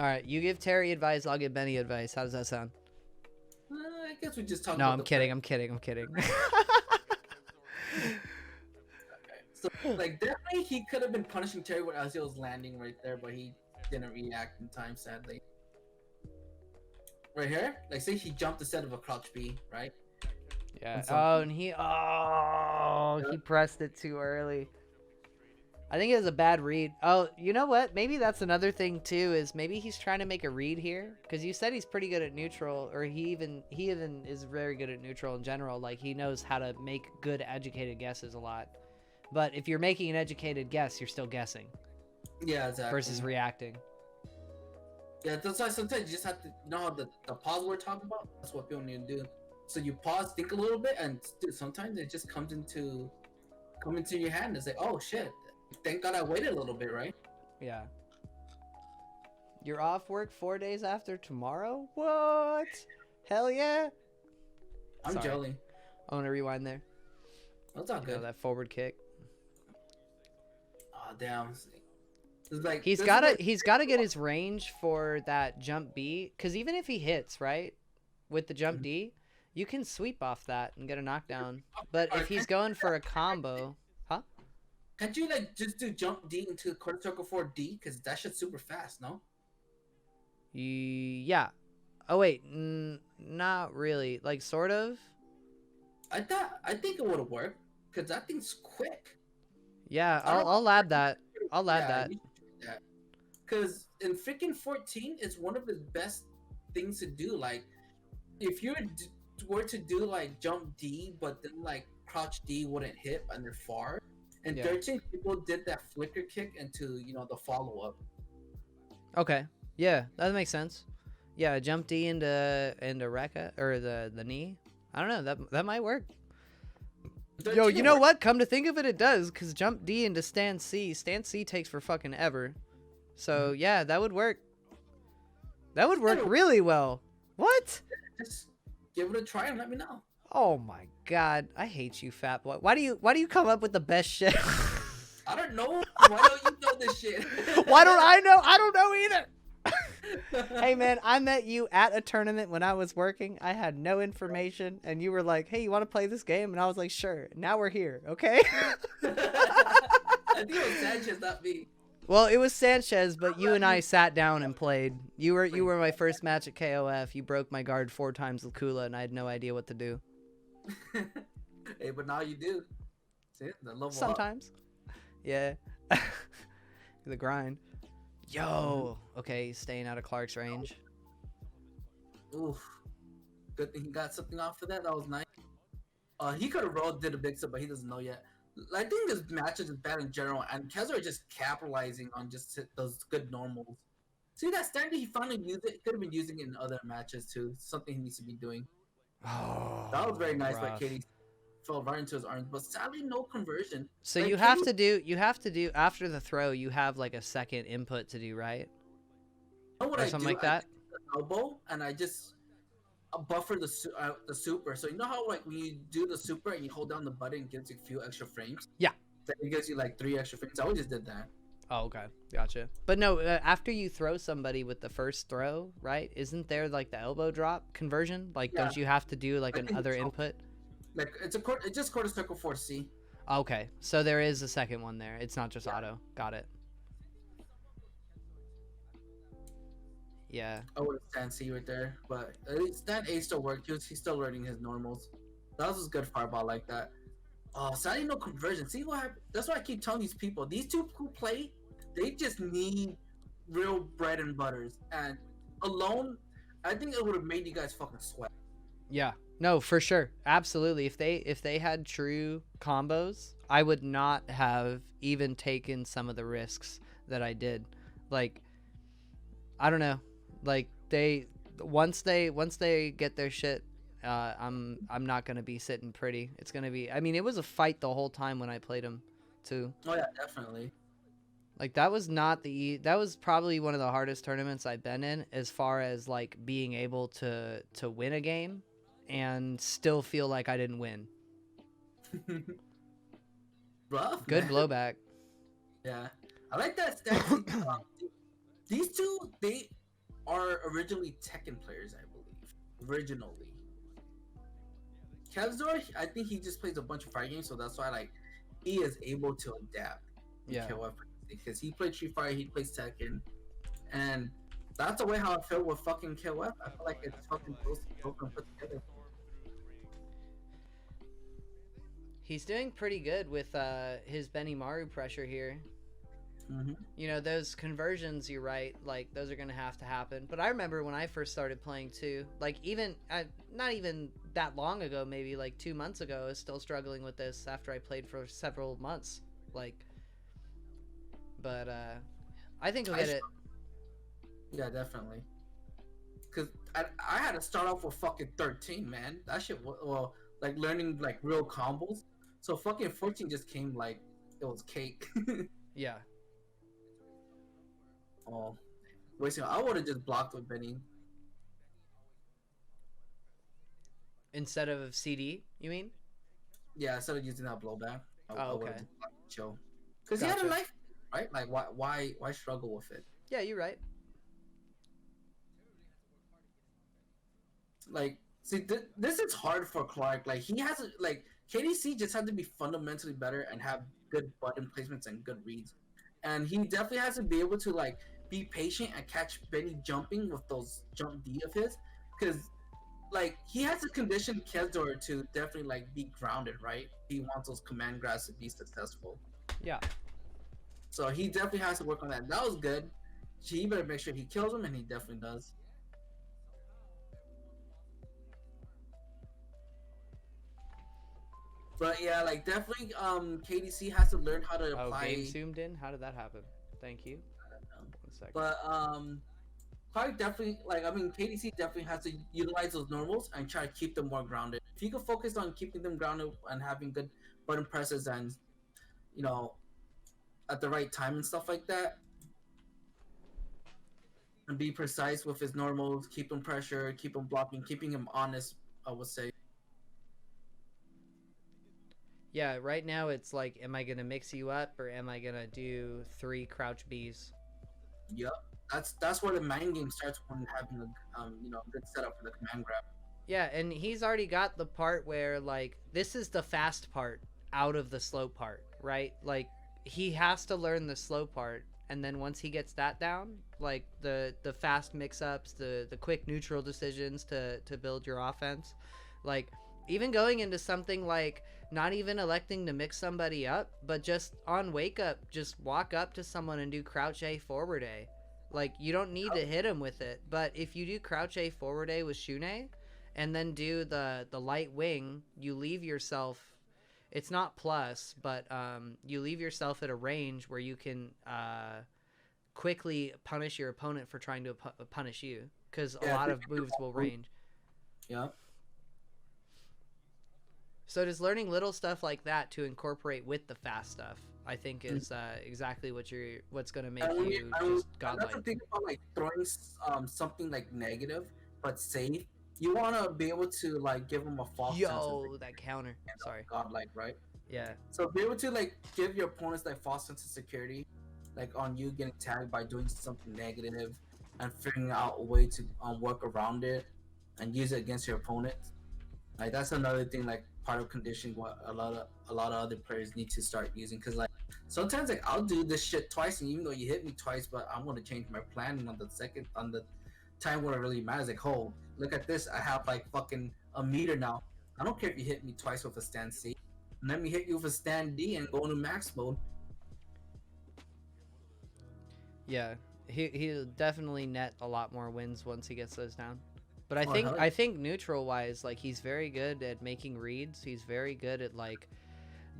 All right, you give Terry advice, I'll give Benny advice. How does that sound? I guess we just talked No, about I'm the kidding. I'm kidding. I'm kidding. So, like, definitely he could have been punishing Terry when Azio was landing right there, but he didn't react in time, sadly. Right here, like, say he jumped instead of a crouch B, right? Yeah. And Oh, something. and he pressed it too early. I think it was a bad read. Oh, you know what? Maybe that's another thing too. Is maybe he's trying to make a read here because you said he's pretty good at neutral, or he even is very good at neutral in general. Like he knows how to make good educated guesses a lot. But if you're making an educated guess, you're still guessing. Yeah, exactly. Versus reacting. Yeah, that's why sometimes you just have to know how the pause we're talking about. That's what people need to do. So you pause, think a little bit, and dude, sometimes it just comes into your hand. It's like, oh shit! Thank God I waited a little bit, right? Yeah. You're off work 4 days after tomorrow? What? Hell yeah! I'm jelly. I want to rewind there. That's all good. That forward kick. Oh damn! It's like he's gotta get his range for that jump B, because even if he hits right with the jump D, you can sweep off that and get a knockdown. But if he's going for a combo, huh? Can't you like just do jump D into quarter circle 4D? Because that shit's super fast, no? Yeah. Oh wait, not really. Like sort of. I think it would have worked because that thing's quick. Yeah, I'll lab that. I'll lab that. Because in freaking 14, it's one of the best things to do. Like, if you were to do like jump D, but then like crouch D wouldn't hit and they're far. And 13 people did that flicker kick into the follow up. Okay, yeah, that makes sense. Yeah, jump D into Rekka or the knee. I don't know, that might work. Yo, you know what? Come to think of it, it does, because jump D into stand C. Stand C takes for fucking ever. So, yeah, that would work. That would work really well. What? Just give it a try and let me know. Oh my god, I hate you, fat boy. Why do you come up with the best shit? I don't know. Why don't you know this shit? Why don't I know? I don't know either. Hey man, I met you at a tournament when I was working. I had no information, and you were like, "Hey, you want to play this game?" And I was like, "Sure." Now we're here, okay? I think it was Sanchez, not me. Well, it was Sanchez, but you and I sat down and played. You were my first match at KOF. You broke my guard 4 times with Kula, and I had no idea what to do. Hey, but now you do. See, the level sometimes. Up. Yeah. The grind. Yo. Okay, he's staying out of Clark's range. Oof. Good thing he got something off of that. That was nice. He could have did a big sub, but he doesn't know yet. I think this match is bad in general, and Kevsor is just capitalizing on just those good normals. See that standard he finally used it? He could have been using it in other matches too. Something he needs to be doing. Oh, that was very nice, but Katie fell right into his arms, but sadly no conversion. So like, you have to do after the throw. You have like a second input to do, right? You know what or something like that. I elbow and I just buffer the super. So you know how like when you do the super and you hold down the button, it gives you a few extra frames. Yeah. Then it gives you like 3 extra frames. I always just did that. Oh, okay, gotcha. But no, after you throw somebody with the first throw, right? Isn't there like the elbow drop conversion? Like, don't you have to do like another input? Like it's just quarter circle 4C. Okay, so there is a second one there. It's not just auto. Got it. Yeah. I would stand C right there, but at least that A still worked. He's still learning his normals. That was a good fireball like that. Oh, sadly no conversion. See what happened? That's why I keep telling these people. These two who play, they just need real bread and butters. And alone, I think it would have made you guys fucking sweat. Yeah. No, for sure. Absolutely. If they had true combos, I would not have even taken some of the risks that I did. Like, I don't know. Like once they get their shit, I'm not gonna be sitting pretty. It's gonna be. I mean, it was a fight the whole time when I played him, too. Oh yeah, definitely. Like that was probably one of the hardest tournaments I've been in, as far as like being able to win a game and still feel like I didn't win. Rough. Good blowback. Yeah, I like that. These two, are originally Tekken players, I believe. Originally, Kevsor, I think he just plays a bunch of fighting games, so that's why like he is able to adapt to Yeah. KOF because he played Street Fighter, he plays Tekken, and that's the way how I feel with fucking KOF. I feel like it's fucking broken put together. He's doing pretty good with his Benimaru pressure here. Mm-hmm. You know, those conversions, you're right, like those are gonna have to happen. But I remember when I first started playing too, like even not even that long ago, maybe like 2 months ago, I was still struggling with this after I played for several months. Like, but I think he'll get it. Yeah, definitely. Cause I had to start off with fucking 13, man. That shit well, like learning like real combos. So fucking 14 just came like it was cake. Yeah. Oh, wasting. I would have just blocked with Benny. Instead of CD, you mean? Yeah, instead of using that blowback, Oh, I would okay. have just blocked the chill. Cause he had a Gotcha. knife, right? Like why struggle with it? Yeah, you're right. Like, see, this is hard for Clark. Like he has like KDC just had to be fundamentally better and have good button placements and good reads, and he definitely has to be able to like be patient and catch Benny jumping with those jump D of his, because like he has to condition Kevsor to definitely like be grounded, right? He wants those command grabs to be successful, Yeah. so he definitely has to work on that. That was good. He better make sure he kills him, and he definitely does. But yeah, like definitely, KDC has to learn how to Oh, apply. game zoomed in. How did that happen? Thank you. 1 second. But Clark definitely like I mean KDC definitely has to utilize those normals and try to keep them more grounded. If you can focus on keeping them grounded and having good button presses and you know at the right time and stuff like that, and be precise with his normals, keep him pressure, keep him blocking, keeping him honest, I would say. Yeah, right now it's like, am I gonna mix you up or am I gonna do 3 crouch Bs? Yep. That's where the mind game starts when having a good setup for the command grab. Yeah, and he's already got the part where like this is the fast part out of the slow part, right? Like he has to learn the slow part, and then once he gets that down, like the fast mix-ups, the quick neutral decisions to build your offense, like even going into something like not even electing to mix somebody up, but just on wake up, just walk up to someone and do crouch A forward A. Like you don't need to hit him with it, but if you do crouch A forward A with Shune and then do the light wing, you leave yourself, it's not plus, but you leave yourself at a range where you can quickly punish your opponent for trying to punish you, because a lot of moves will range. Yeah. So just learning little stuff like that to incorporate with the fast stuff, I think is exactly what's going to make you just godlike. That's the thing about like throwing something like negative but safe. You want to be able to like give them a false sense of that counter. Sorry. godlike, right? Yeah. So be able to like give your opponents like false sense of security, like on you getting tagged by doing something negative, and figuring out a way to work around it and use it against your opponent. Like that's another thing, like part of conditioning what a lot of other players need to start using. Because like sometimes like I'll do this shit twice, and even though you hit me twice, but I'm gonna change my plan on the time where it really matters. Like, oh, look at this, I have like fucking a meter now. I don't care if you hit me twice with a stand C. Let me hit you with a stand D and go into max mode. Yeah, he'll definitely net a lot more wins once he gets those down. But I think neutral wise, like he's very good at making reads. He's very good at like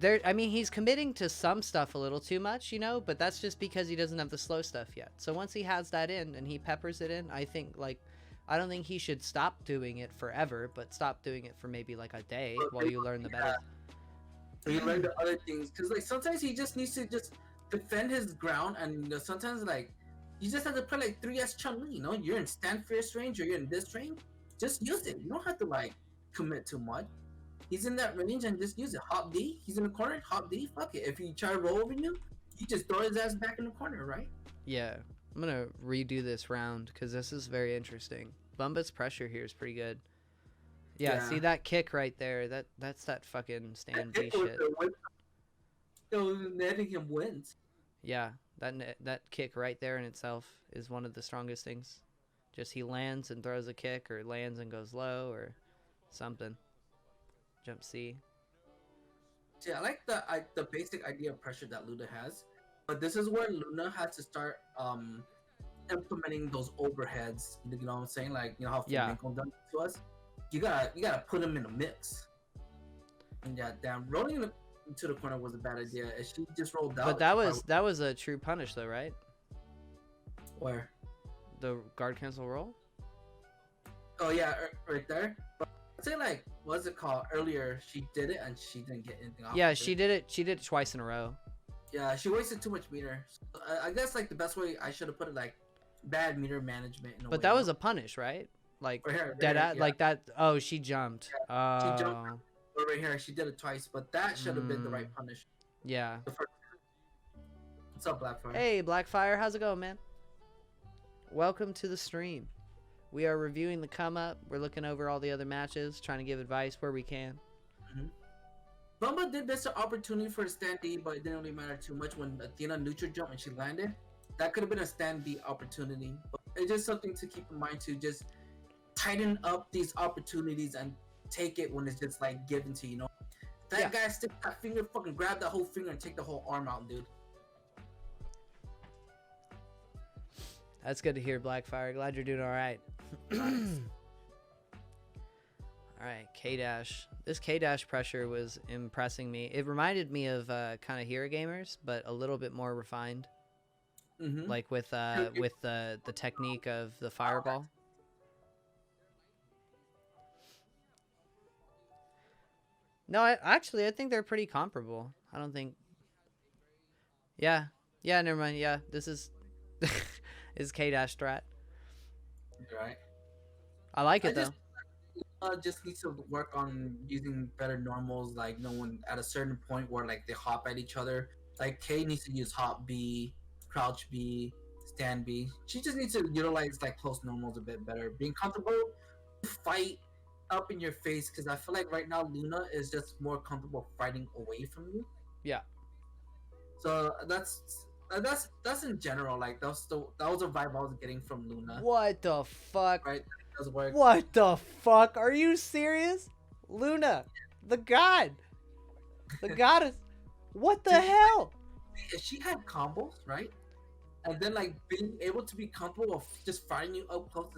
he's committing to some stuff a little too much, but that's just because he doesn't have the slow stuff yet. So once he has that in and he peppers it in, I think like I don't think he should stop doing it forever, but stop doing it for maybe like a day while you learn the better. So you learn the other things, because like sometimes he just needs to just defend his ground, and sometimes like you just have to play like 3S Chun-Li, you're in stand fierce range or you're in this range, just use it. You don't have to like commit too much. He's in that range and just use it. Hop D, he's in the corner, hop D, fuck it. If he try to roll over you, you just throw his ass back in the corner, right? Yeah. I'm gonna redo this round because this is very interesting. Bumba's pressure here is pretty good. Yeah, see that kick right there? That's that fucking stand B shit. Netting him wins. Yeah, that kick right there in itself is one of the strongest things. Just he lands and throws a kick, or lands and goes low, or something. Jump C. See, I like the basic idea of pressure that Luna has, but this is where Luna has to start implementing those overheads. You know what I'm saying? Like, you know how Flamenco done to us. You gotta put him in a mix. And yeah, damn, rolling into the corner was a bad idea. And she just rolled out. But that was a true punish though, right? Where? The guard cancel roll? Oh yeah, right there. But I'd say like, what's it called? Earlier she did it and she didn't get anything off. Yeah, she did it. She did it twice in a row. Yeah, she wasted too much meter. So I guess like the best way I should have put it, like bad meter management. But that was a punish, right? Like dead at like that. Oh, she jumped. Yeah, she jumped right here. She did it twice, but that should have been the right punish. Yeah. What's up, Blackfire? Hey, Blackfire, how's it going, man? Welcome to the stream. We are reviewing the come up. We're looking over all the other matches, trying to give advice where we can. Bumba did miss an opportunity for a stand D, but it didn't really matter too much when Athena neutral jumped and she landed. That could have been a stand D opportunity. But it's just something to keep in mind, to just tighten up these opportunities and take it when it's just like given to you, know? That guy stick that finger, fucking grab that whole finger and take the whole arm out, dude. That's good to hear, Blackfire. Glad you're doing all right. Nice. All right, K-Dash. This K-Dash pressure was impressing me. It reminded me of kind of Hero Gamers, but a little bit more refined. Like with the technique of the fireball. No, I think they're pretty comparable. I don't think. Yeah, never mind. Yeah, this is K-Dash strat. Right. I like it though. Just needs to work on using better normals, like no one at a certain point where like they hop at each other. Like K needs to use hop B, crouch B, stand B. She just needs to utilize like close normals a bit better. Being comfortable, fight up in your face, because I feel like right now Luna is just more comfortable fighting away from you. Yeah. So that's in general. Like that was a vibe I was getting from Luna. What the fuck? Right. Does work. What the fuck? Are you serious? Luna, the god, the goddess. What the hell? She had combos, right? And then like being able to be comfortable of just fighting you up close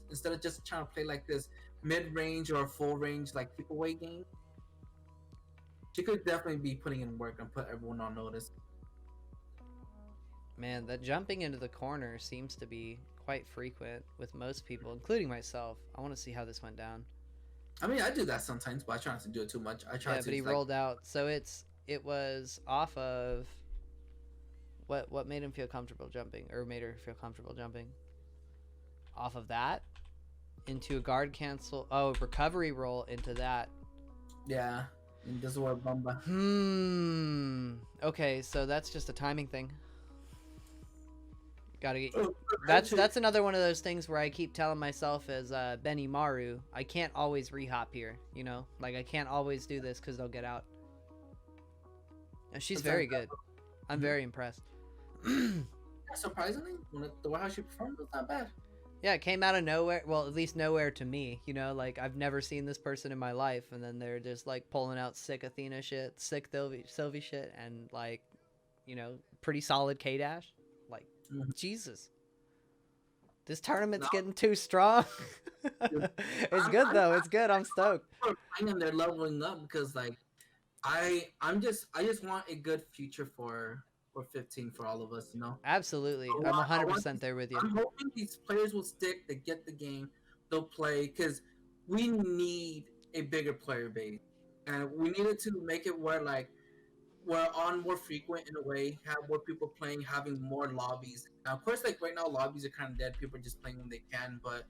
instead of just trying to play like this mid-range or full range like keep away game. She could definitely be putting in work and put everyone on notice. Man, that jumping into the corner seems to be quite frequent with most people, including myself. I want to see how this went down. I mean, I do that sometimes, but I try not to do it too much. I try to. Yeah, but he rolled out, so it was off of what made him feel comfortable jumping, or made her feel comfortable jumping. Off of that, into a guard cancel. Oh, recovery roll into that. Yeah, and this is what Bumba. Okay, so that's just a timing thing. Gotta get. That's another one of those things where I keep telling myself as Benny Maru, I can't always rehop here. You know, like I can't always do this because they'll get out. And she's very good. I'm very impressed. Surprisingly, the way how she performed was not bad. Yeah, it came out of nowhere. Well, at least nowhere to me. You know, like I've never seen this person in my life, and then they're just like pulling out sick Athena shit, sick Sylvie shit, and like, you know, pretty solid K-Dash. Like, Jesus. This tournament's getting too strong. It's good though. It's good. I'm stoked. And they're leveling up because like I just want a good future for 15 for all of us, you know. Absolutely. I'm 100% there with you. I'm hoping these players will stick, they get the game, they'll play, because we need a bigger player base, and we needed to make it where like we're on more frequent in a way, have more people playing, having more lobbies. Now, of course, like right now lobbies are kind of dead, people are just playing when they can, but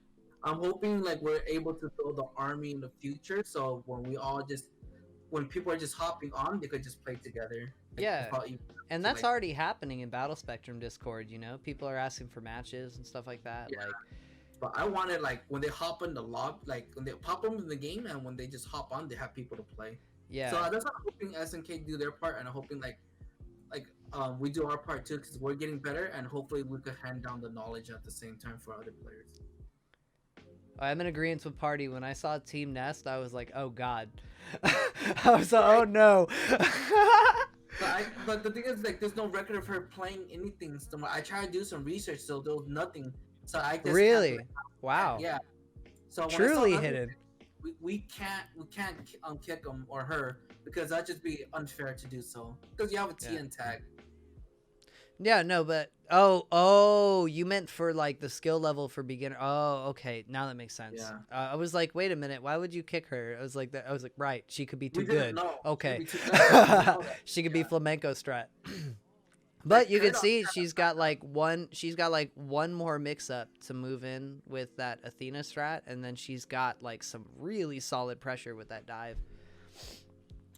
I'm hoping like we're able to build an army in the future, so when people are just hopping on, they could just play together. Yeah, without you and to that's like already happening in Battle Spectrum Discord. You know, people are asking for matches and stuff like that. yeah. Like, But I wanted like when they hop in the log, like when they pop them in the game, and when they just hop on, they have people to play. So yeah, that's what I'm hoping SNK do their part, and I'm hoping like we do our part too, because we're getting better, and hopefully we could hand down the knowledge at the same time for other players. I'm in agreement with Party. When I saw Team Nest, I was like, oh god. I was like, Right. oh no. But the thing is, like, there's no record of her playing anything. So I tried to do some research, so there was nothing. So I just have to, Really? Wow. yeah. So when I saw Truly nothing, hidden. we can't kick him or her because that'd just be unfair to do so because you have a Yeah. TN tag. Yeah, no, but oh, you meant for like the skill level for beginner. Oh, okay, now that makes sense. Yeah. I was like, wait a minute, why would you kick her? I was like, that. I was like, right, she could be too We didn't good. know. Okay, She'd be too good. We didn't know that. she could be Yeah. flamenco strat. But Like, you can Cradle see had she's got like one more mix up to move in with that Athena strat, and then she's got like some really solid pressure with that dive.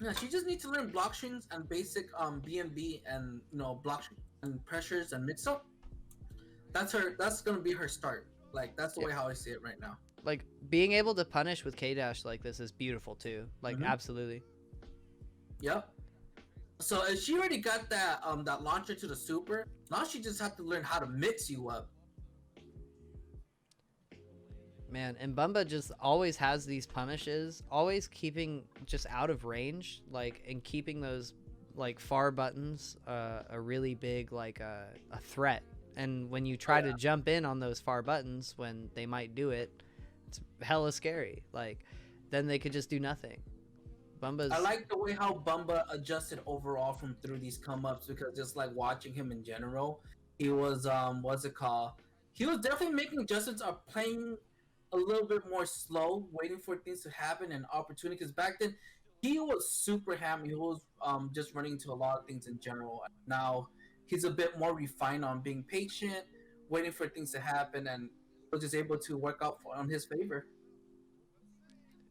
Yeah, she just needs to learn block strings and basic BMB and block and pressures and mix up. That's gonna be her start. Like that's the Yeah. way how I see it right now. Like being able to punish with K dash like this is beautiful too. Like Mhm. absolutely. Yep. So if she already got that launcher to the super, now she just have to learn how to mix you up. Man, and Bumba just always has these punishes, always keeping just out of range, like, and keeping those like far buttons a really big like a threat. And when you try to jump in on those far buttons when they might do it, it's hella scary. Like then they could just do nothing. Bumba's I like the way how Bumba adjusted overall from through these come ups because just like watching him in general, he was what's it called? He was definitely making adjustments of playing a little bit more slow, waiting for things to happen and opportunity. Because back then he was super hammy. He was just running into a lot of things in general. Now he's a bit more refined on being patient, waiting for things to happen, and was just able to work out on his favor.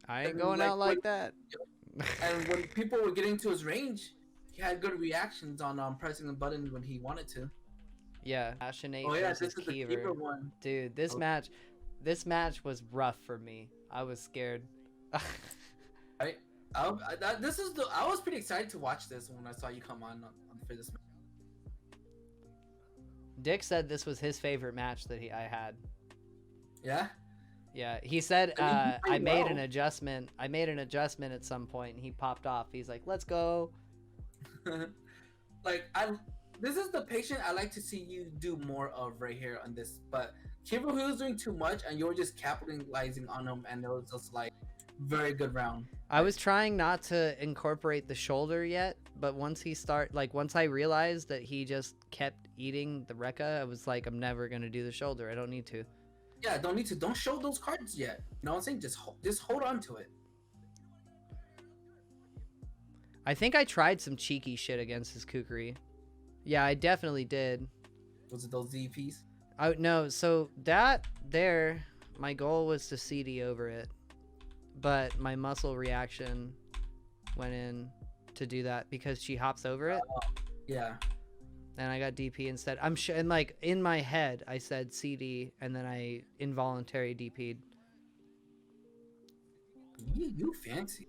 I ain't And going like out when, like that. and when people were getting to his range, he had good reactions on pressing the button when he wanted to. Yeah, Passionate Oh yeah, versus this is the Keaver. Keaver one. Dude, this match was rough for me. I was scared. Right? I was pretty excited to watch this when I saw you come on for this match. Dick said this was his favorite match that I had. Yeah. Yeah, he said I mean, he I played made well. an adjustment. I made an adjustment at some point, and he popped off. He's like, "Let's go." Like this is the patient I like to see you do more of right here on this. But Keaver was doing too much, and you were just capitalizing on him, and it was just like very good round. I was trying not to incorporate the shoulder yet, but once I realized that he just kept eating the Rekka, I was like, I'm never gonna do the shoulder. I don't need to. Yeah, don't show those cards yet. You know what I'm saying? Just hold on to it. I think I tried some cheeky shit against his Kukri. Yeah, I definitely did. Was it those ZPs? No, so that there, my goal was to CD over it, but my muscle reaction went in to do that because she hops over it. Yeah. And I got DP instead. And like in my head, I said CD, and then I involuntary DP'd. You fancy.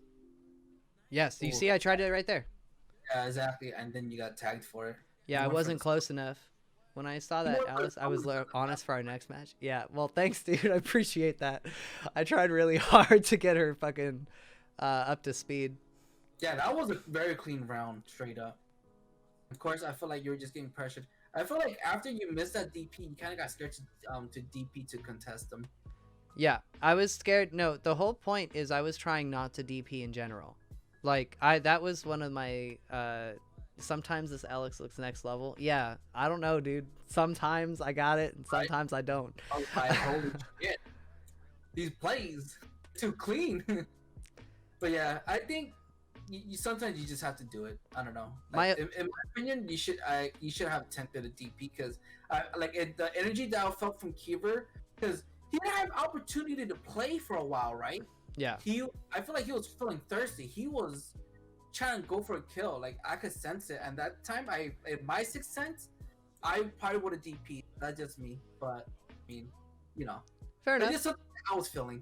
Yes, you Ooh. see, I tried it right there. Yeah, exactly. And then you got tagged for it. Yeah, I wasn't close enough. When I saw that, Alice, I was honest for our next match. Yeah, well, thanks, dude. I appreciate that. I tried really hard to get her fucking up to speed. Yeah, that was a very clean round, straight up. Of course, I feel like you were just getting pressured. I feel like after you missed that DP, you kind of got scared to DP to contest them. Yeah, I was scared. No, the whole point is I was trying not to DP in general. Like, that was one of my, sometimes this Alex looks next level. Yeah, I don't know, dude. Sometimes I got it, and sometimes I don't. Oh, holy shit. These plays, too clean. But yeah, I think you sometimes you just have to do it. I don't know. Like, in my opinion, you should have attempted a DP because the energy that I felt from Keaver, because he didn't have opportunity to play for a while, right? Yeah. I feel like he was feeling thirsty. He was trying to go for a kill. Like I could sense it, and that time in my sixth sense, I probably would have DP'd. That's just me, but I mean, you know, Fair it's enough. just something I was feeling.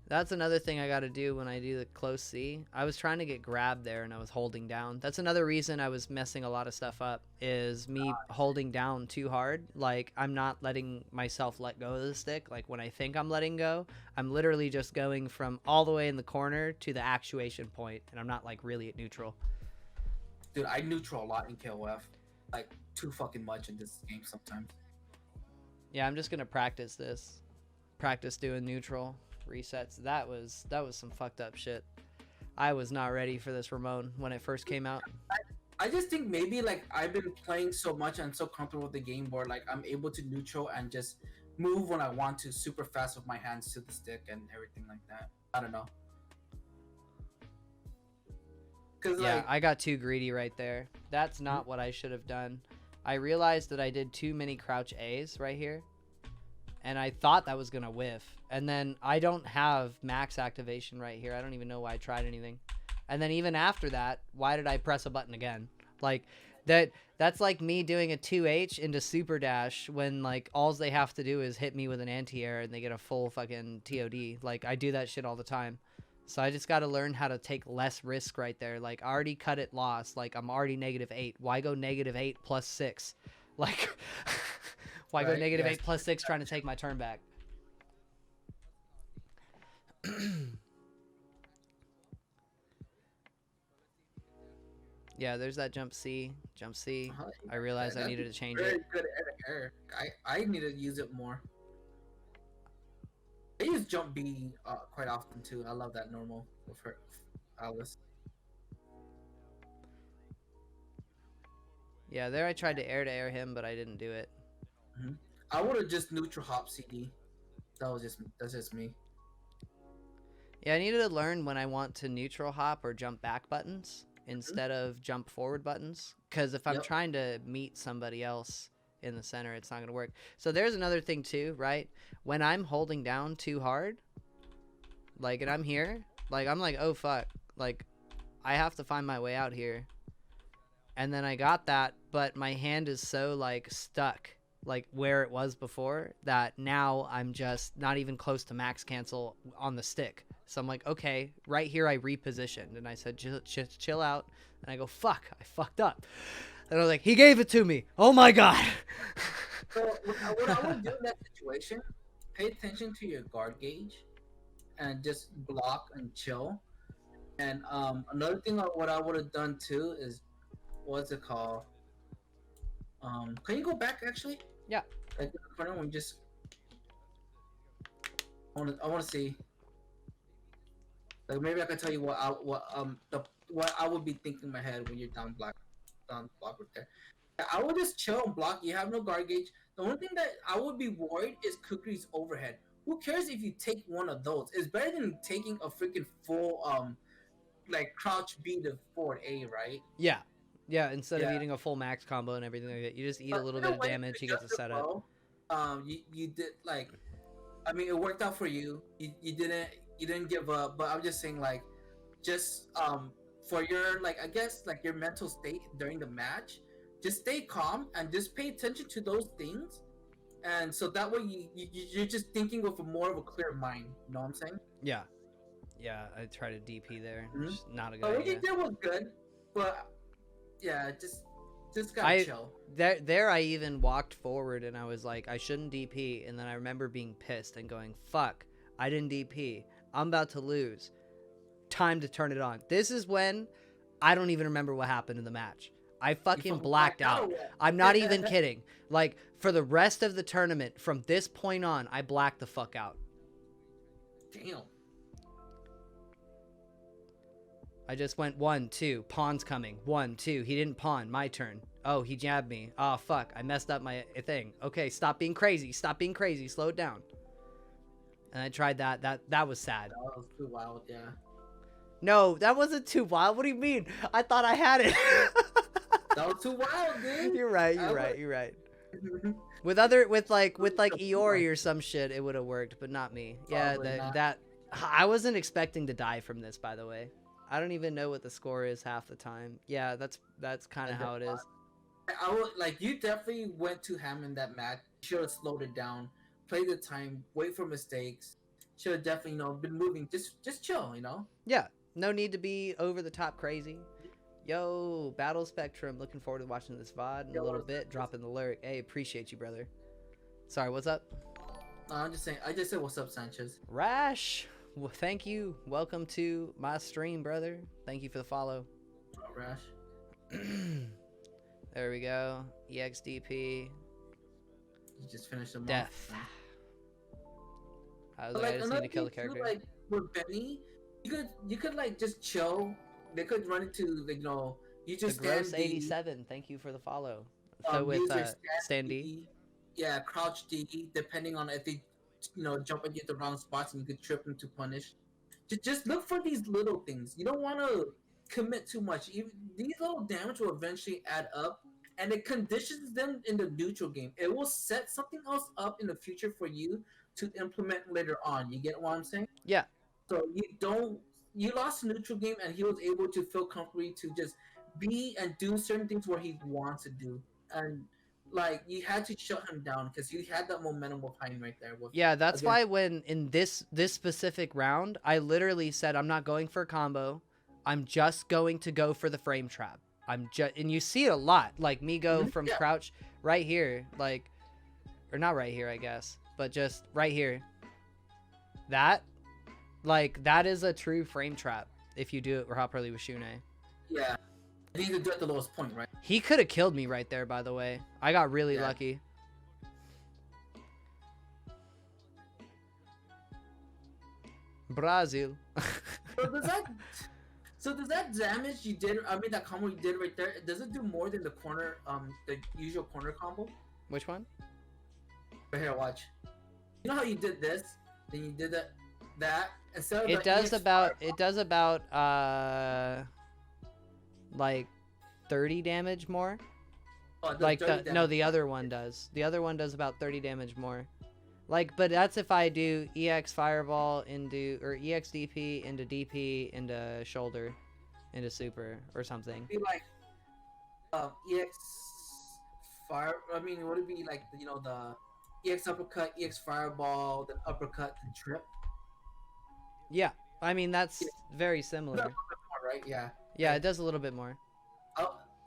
That's another thing I got to do when I do the close C. I was trying to get grabbed there and I was holding down. That's another reason I was messing a lot of stuff up, is me holding down too hard. Like, I'm not letting myself let go of the stick. Like, when I think I'm letting go, I'm literally just going from all the way in the corner to the actuation point, and I'm not, like, really at neutral. Dude, I neutral a lot in KOF. Like, too fucking much in this game sometimes. Yeah, I'm just going to practice this. Practice doing neutral resets. That was some fucked up shit. I was not ready for this Ramon when it first came out. I just think maybe like I've been playing so much and so comfortable with the game board, like I'm able to neutral and just move when I want to super fast with my hands to the stick and everything like that. I don't know. Yeah, like, I got too greedy right there. That's not what I should have done. I realized that I did too many crouch A's right here, and I thought that was gonna whiff. And then I don't have max activation right here. I don't even know why I tried anything. And then even after that, why did I press a button again? Like, that's like me doing a 2H into super dash when like all they have to do is hit me with an anti-air and they get a full fucking TOD. Like, I do that shit all the time. So I just got to learn how to take less risk right there. Like, I already cut it lost. Like, I'm already -8. Why go -8 plus 6? Like, why go -8 plus 6 trying to take my turn back? Yeah, there's that jump C. I realized I needed to change it. Very good air. I need to use it more. I use jump B quite often too. I love that normal with her, Alice. Yeah, there I tried to air him, but I didn't do it. Mm-hmm. I would have just neutral hop CD. That's just me. Yeah, I needed to learn when I want to neutral hop or jump back buttons instead of jump forward buttons. Because if I'm trying to meet somebody else in the center, it's not going to work. So there's another thing too, right? When I'm holding down too hard, like, and I'm here, like, I'm like, oh, fuck. Like, I have to find my way out here. And then I got that, but my hand is so, like, stuck, like, where it was before, that now I'm just not even close to max cancel on the stick. So I'm like, okay, right here I repositioned. And I said, chill out. And I go, fuck, I fucked up. And I was like, he gave it to me. Oh, my God. So what I would do in that situation, pay attention to your guard gauge and just block and chill. And another thing what I would have done too is, what's it called? Can you go back actually? Yeah. Like in the corner when just I want to see. Like maybe I can tell you what I would be thinking in my head when you're down block right there. I would just chill and block. You have no guard gauge. The only thing that I would be worried is Kukri's overhead. Who cares if you take one of those? It's better than taking a freaking full like crouch B to forward A, right? Yeah. Yeah, instead of eating a full max combo and everything like that, you just eat a little bit of damage, you get to set up. You did, like, I mean, it worked out for you. You didn't give up, but I'm just saying, like, just for your, like, I guess, like, your mental state during the match, just stay calm and just pay attention to those things, and so that way you're just thinking with more of a clear mind. You know what I'm saying? Yeah, I tried to DP there. Mm-hmm. Just not a good idea. What you did was good, but yeah, just gotta chill. There I even walked forward and I was like, I shouldn't DP, and then I remember being pissed and going, fuck, I didn't DP. I'm about to lose. Time to turn it on. This is when I don't even remember what happened in the match. I fucking blacked out. I'm not even kidding. Like, for the rest of the tournament, from this point on, I blacked the fuck out. Damn. I just went 1, 2, pawn's coming. 1, 2, he didn't pawn, my turn. Oh, he jabbed me. Oh, fuck, I messed up my thing. Okay, stop being crazy, slow it down. And I tried that. That was sad. That was too wild, yeah. No, that wasn't too wild. What do you mean? I thought I had it. That was too wild, dude. You're right. With like Iori or some shit, it would have worked, but not me. Yeah, not. that I wasn't expecting to die from this, by the way. I don't even know what the score is half the time. Yeah, that's kind of how it is. I would like you definitely went to ham in that match. Should have slowed it down, play the time, wait for mistakes. Should have definitely been moving. Just chill. Yeah, no need to be over the top crazy. Yo, Battle Spectrum, looking forward to watching this VOD in a little bit. Dropping the lurk. Hey, appreciate you, brother. Sorry, what's up? I'm just saying. I just said what's up, Sanchez. Rash, well, thank you. Welcome to my stream, brother. Thank you for the follow. Oh, Rash. There we go. EXDP. You just finished them Death. off. I was like, I just need to kill the character. Too, like with Benny, you could like just chill. They could run into you just the gross 87. Thank you for the follow. So with stand D. Yeah, crouch D. Depending on if they jump into the wrong spots, and you could trip them to punish. Just look for these little things. You don't want to commit too much. These little damage will eventually add up, and it conditions them in the neutral game. It will set something else up in the future for you to implement later on. You get what I'm saying? Yeah. So you lost a neutral game, and he was able to feel comfortably to just be and do certain things where he wants to do, and like you had to shut him down because you had that momentum behind right there. Yeah, that's why when in this specific round, I literally said I'm not going for a combo. I'm just going to go for the frame trap. And you see it a lot, like me go from crouch right here, like, or not right here, I guess, but just right here. That is a true frame trap if you do it properly with Shune. Yeah. You need to do it at the lowest point, right? He could have killed me right there, by the way. I got really lucky. Brazil. So does that damage you did? I mean, that combo you did right there. Does it do more than the corner, the usual corner combo? Which one? Right here, watch. You know how you did this, then you did that instead of it does about like 30 damage more. Oh, like the other one does. The other one does about 30 damage more. Like, but that's if I do EX Fireball or EX DP into DP into shoulder into super or something. It'd be like EX Fire. I mean, would it be like the EX uppercut, EX Fireball, then uppercut, then trip? Yeah, I mean that's very similar. More, right? Yeah. Yeah, it does a little bit more.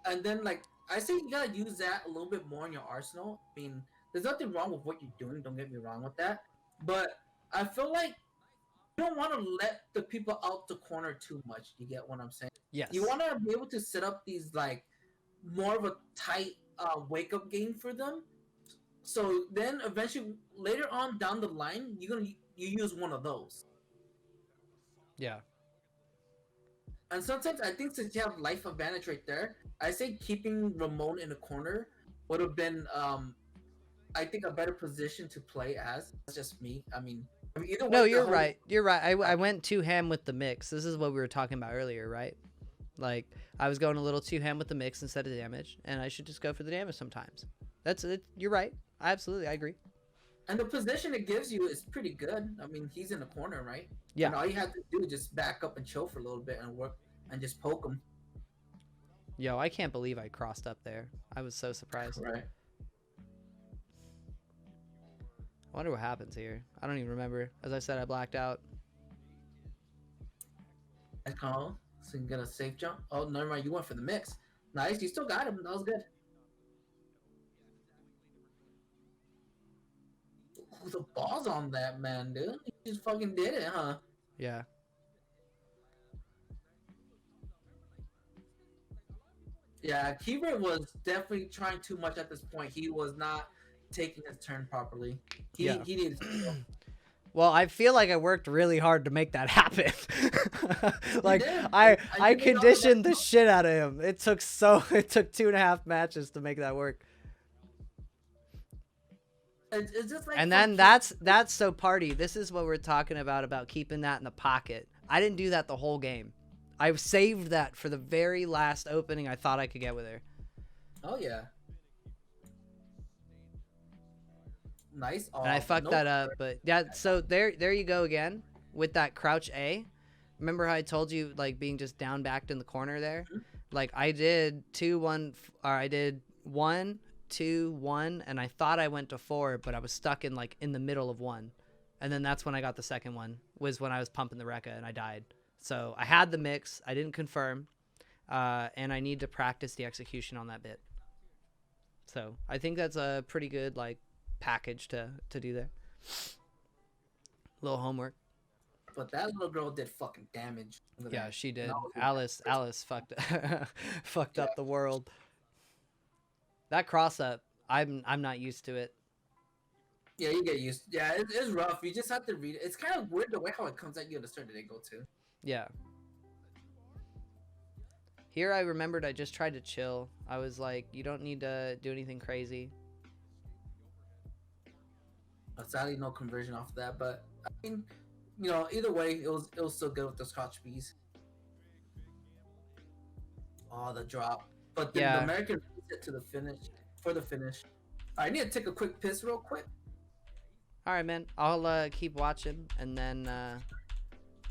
And then I say you gotta use that a little bit more in your arsenal. I mean, there's nothing wrong with what you're doing. Don't get me wrong with that. But I feel like you don't want to let the people out the corner too much. You get what I'm saying? Yes. You want to be able to set up these more of a tight wake up game for them. So then eventually later on down the line, you use one of those. Yeah. And sometimes I think since you have life advantage right there, I say keeping Ramon in the corner would have been, I think, a better position to play as. That's just me. I mean either way. No, you're right. You're right. I went too ham with the mix. This is what we were talking about earlier, right? Like, I was going a little too ham with the mix instead of damage, and I should just go for the damage sometimes. That's it. You're right. I agree. And the position it gives you is pretty good. I mean, he's in the corner, right? Yeah. And all you have to do is just back up and chill for a little bit and work and just poke him. Yo, I can't believe I crossed up there. I was so surprised. Right. I wonder what happens here. I don't even remember. As I said, I blacked out. Nice call. So you can get a safe jump. Oh, never mind. You went for the mix. Nice. You still got him. That was good. Ooh, the balls on that man, dude. He just fucking did it, huh? Yeah. Yeah, Keaver was definitely trying too much at this point. He was not taking his turn properly. He needed to go. Well, I feel like I worked really hard to make that happen. Like I conditioned the shit out of him. It took 2.5 matches to make that work. It's just like, and then that's so party. This is what we're talking about keeping that in the pocket. I didn't do that the whole game. I saved that for the very last opening I thought I could get with her. Oh yeah. Nice. And I fucked that up, but yeah. So there you go again. with that crouch A. Remember how I told you like being just down backed in the corner there? Like I did 2-1, or I did 1-2-1, and I thought I went to 4, but I was stuck in like in the middle of 1, and then that's when I got the second one. Was when I was pumping the Rekka and I died. So I had the mix. I didn't confirm, and I need to practice the execution on that bit. So I think that's a pretty good like package to do there. Little homework. But that little girl did fucking damage. Yeah, she did. No, Alice fucked fucked yeah. up the world. That cross up, I'm not used to it. Yeah, you get used. Yeah, it's rough. You just have to read it. It's kind of weird the way how it comes at you at the start of the angle too. Yeah. Here I remembered I just tried to chill. I was like, you don't need to do anything crazy. Sadly, no conversion off of that, but I mean, you know, either way, it was still good with the Scotch bees. Oh, the drop. But then Yeah. the American it to the finish for the finish. I need to take a quick piss real quick. All right, man. I'll keep watching, and then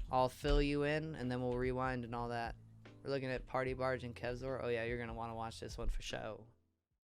I'll fill you in, and then we'll rewind and all that. We're looking at Party Barge and Kevsor. Oh yeah, you're gonna want to watch this one for show.